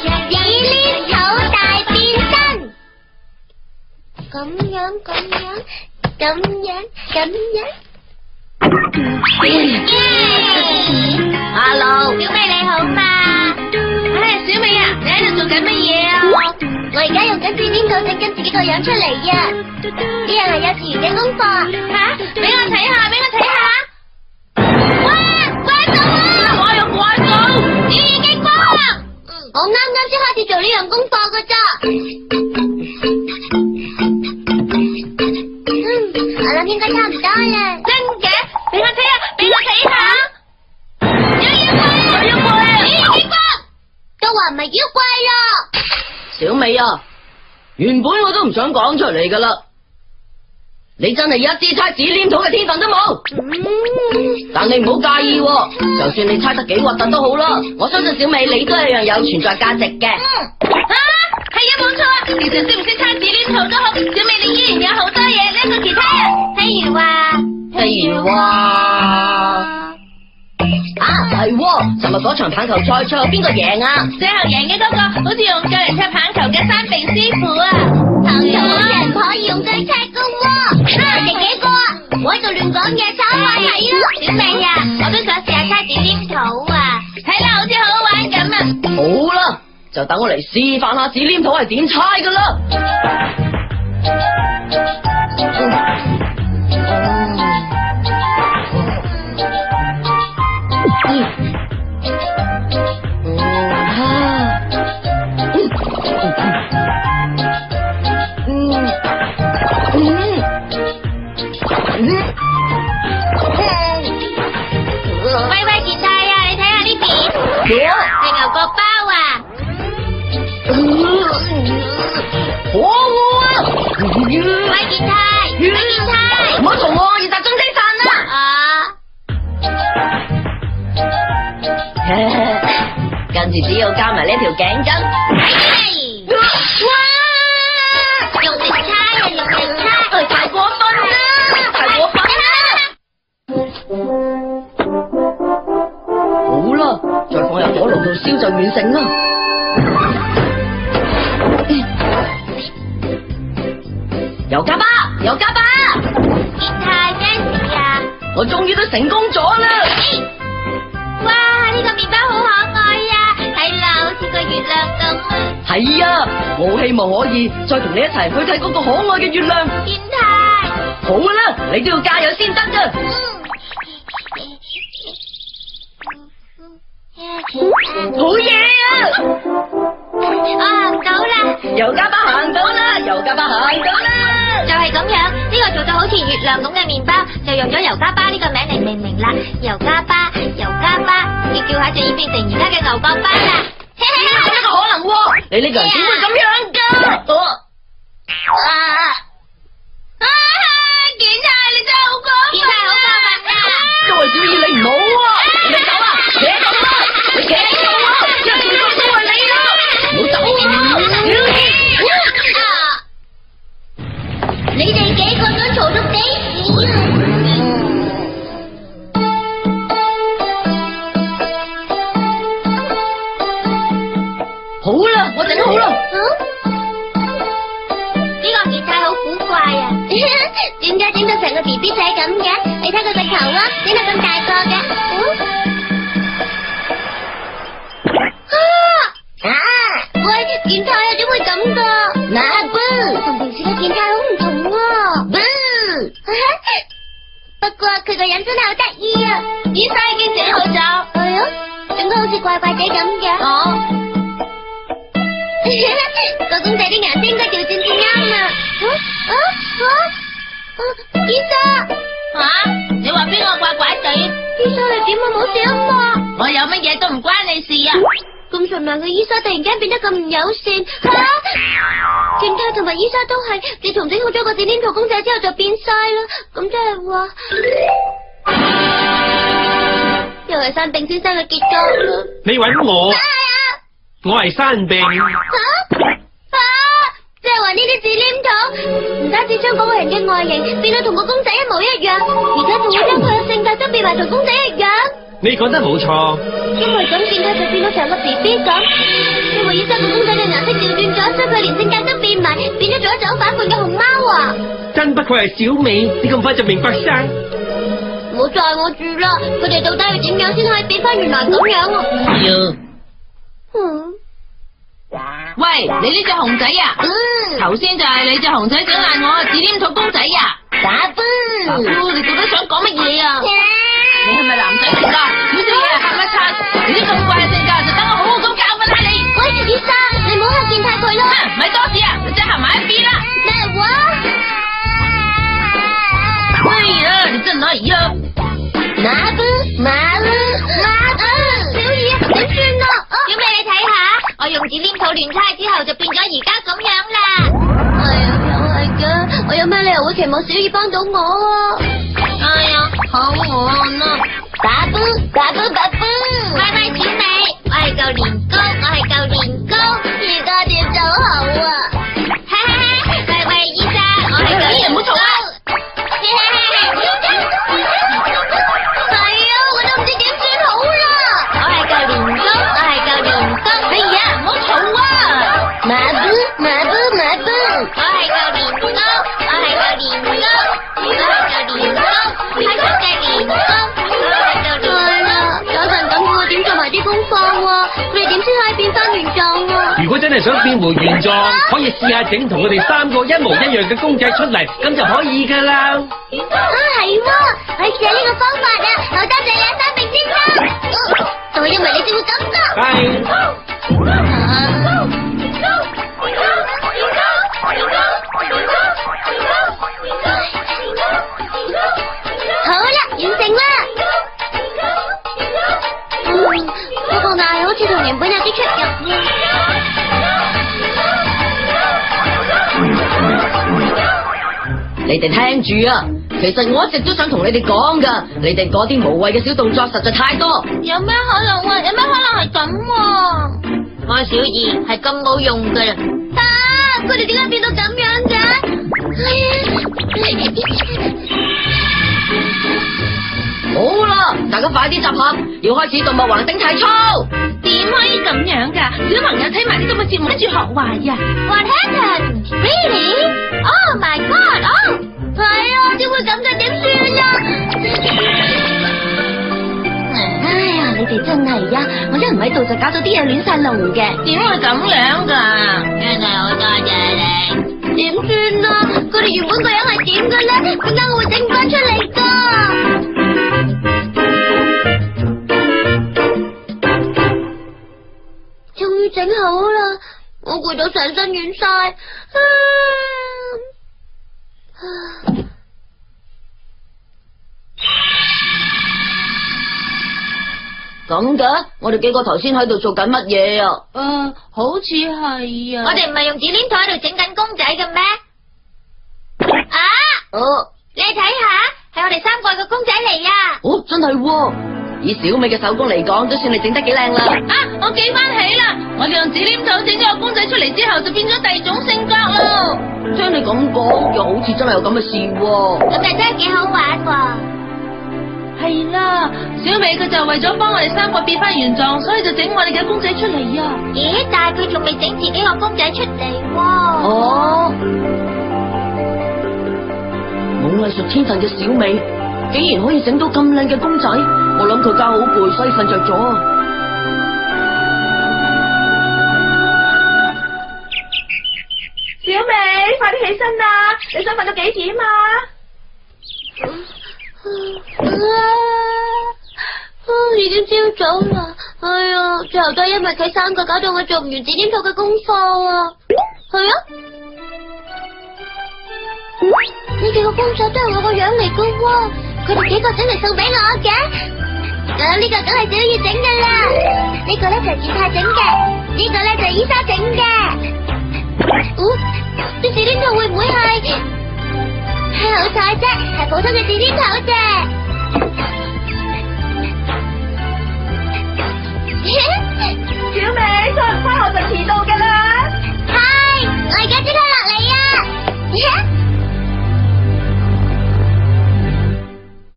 紙黏土大變身。咁樣。Hello， 小美你好嘛？小美啊，你喺度做緊乜嘢啊？我而家用緊紙黏土整緊自己個樣出嚟呀。呢樣係幼稚園嘅功課。吓，俾我睇下。哇，怪獸啊！我有怪獸，紫激光。我啱啱先開始做呢樣功課噶咋。我諗應該差唔多啦。真嘅？俾我睇下。有妖怪啊！紫激光，都話唔係妖怪咯。小美啊，原本我都唔想講出嚟噶啦，你真係一啲猜紙黏土嘅天分都冇。但你唔好介意喎，就算你猜得幾核突都好啦，我相信小美你都係一樣有存在價值嘅。係啊，冇錯啊，其實識唔識猜紙黏土都好，小美你依然有好多嘢叻過其他人。譬如話係喎，尋日嗰場棒球賽最後邊個贏啊？最後贏嘅嗰個好似用腳嚟踢棒球嘅山鼻師傅啊。棒球好似唔可以用腳踢噶喎。第幾個啊？我喺度亂講嘢，炒埋睇咯。小美啊，我都想試下猜紙黏土啊，睇落好似好玩咁啊。好啦，就等我嚟示範下紙黏土係點猜噶啦。喂，健太啊，你睇下呢邊，係牛角包啊。喂，健太，唔好嘈我，要集中精神啦。跟住只要加埋呢條頸巾。哇！用力猜，太過分啦！好啦，再放入火爐度燒就完成啦。油加巴！健太咩事啊？我終於都成功咗啦！哇，呢個麵包好可愛啊，睇落好似個月亮咁啊！係啊，我好希望可以再同你一齊去睇嗰個可愛嘅月亮。健太，好啦，你都要加油先得噶。好嘢啊！我行到啦，油加巴行到啦，就係咁樣。呢個做到好似月亮咁嘅麵包，就用咗油加巴呢個名嚟命名啦。油加巴，叫下就已變成而家嘅牛角包啦。冇一個可能喎，你呢個人點會咁樣噶？健太，你真係好過分！健太好過分啊！各位小二你唔好啊！你走啊！企喺度啦！你企喺度啊！因為全部都係你啦！唔好走啊！你哋幾個都嘈到幾時啊？好啦，我整好啦。呢個健太好古怪啊！點解整到成個 BB 仔咁嘅？你睇佢個頭啊，點解咁大個嘅？喂，健太啊，點會咁噶？同平時嘅健太好唔同喎。不過佢個樣真係好得意啊！醫生已經整好咗。係啊，整到好似怪怪地咁嘅。個公仔啲顏色應該調轉先啱啊！醫生，你話邊個怪怪地？醫生你點啊？冇事啊嘛？我有乜嘢都唔關你事啊！咁純良嘅醫生突然間變得咁唔友善，健太同埋醫生都係，自從整好咗個紙黏土公仔之後就變晒啦。咁即係話，又係山病先生嘅結局啦。你揾我？我係山病。即係話呢啲紙黏土唔單止將嗰個人嘅外形變到同個公仔一模一樣，而家仲會將佢嘅性格都變埋同公仔一樣。你講得冇錯。因為咁，健太就變到成個 BB 咁。因為為醫生個公仔嘅顏色調轉咗，所以佢連性格都變埋，變咗做一隻好反叛嘅熊貓啊！真不愧係小美，你咁快就明白晒。唔好載我住啦！佢哋到底要點樣先可以變翻原來咁樣啊？喂，你呢隻熊仔啊？頭先就係你隻熊仔整爛我紙黏土公仔啊！打波！你到底想講乜嘢啊？你係咪男仔嚟㗎？少少嘢嚇一餐，你啲咁怪嘅性格就等我好好咁教訓下你。喂，醫生，你唔好嚇見太佢啦！咪多事啊，你即行埋一邊啦！咩話？哎呀，你真係呀！馬布，小二啊，點算啊？小美你睇下，我用紙黏土亂猜之後就變咗而家咁樣啦。哎呀，又係嘅，我有咩理由會期望小二幫到我啊？哎呀，好餓啊！打波！喂，小美，我係嚿年糕，而家點就好啊？喂，醫生，我係嚿年糕。係啊，我都唔知點算好啦。我係嚿年糕。哎呀，唔好嘈啊！馬布。我係嚿年糕。有陣咁我點做埋啲功課喎？佢哋點先可以變翻原狀啊？如果真係想變回原狀，可以試下整同我哋3個一模一樣嘅公仔出嚟，咁就可以噶啦。係喎，我試下呢個方法啊！好多謝你啊，三明先生。就係因為你先會咁噶。好啦，完成啦。不過牙好似同原本有啲出入。你哋聽住啊！其實我一直都想同你哋講噶，你哋嗰啲無謂嘅小動作實在太多。有咩可能啊？有咩可能係咁啊？我小二係咁冇用噶啦。佢哋點解變到咁樣嘅？好啦，大家快啲集合，要開始動物橫丁體操。點可以咁樣噶？小朋友睇埋啲咁嘅節目，跟住學壞呀What happened? Really? Oh my God! 係啊，點會咁嘅？點算啊？哎呀，你哋真係呀！我一唔喺度就搞到啲嘢亂晒龍嘅。點會咁樣噶？真係好多謝你。點算啊？佢哋原本個樣係點嘅咧？點解我會整唔翻出嚟噶？終於整好啦！我攰到成身軟晒。咁嘅，我哋幾個頭先喺度做緊乜嘢啊？好似係啊。我哋唔係用紙黏土喺度整緊公仔嘅咩？啊！你睇下，係我哋3個嘅公仔嚟啊！哦，真係喎！以小美嘅手工嚟講，都算你整得幾靚啦。我記翻起啦，我哋用紙黏土整咗個公仔出嚟之後，就變咗第二種性格咯。聽你咁講，又好似真係有咁嘅事喎。咁咪真係幾好玩喎！係啦，小美佢就為咗幫我哋3個變翻原狀，所以就整我哋嘅公仔出嚟啊。咦？但係佢仲未整自己個公仔出嚟喎。冇藝術天分嘅小美，竟然可以整到咁靚嘅公仔，我諗佢覺好攰，所以瞓着咗。小美，快啲起身啦！你想瞓到幾點啊？已經朝早啦。哎呀，最後都係因為佢3個搞到我做唔完紙黏土嘅功課啊。係啊。呢幾個公仔都係我個樣嚟噶喎，佢哋幾個整嚟送俾我嘅。呢個梗係小二整噶啦，呢個咧就係健太整嘅，呢個咧就係伊莎整嘅。啲紙黏土會唔會係？好彩啫，係普通嘅紙黏土啫。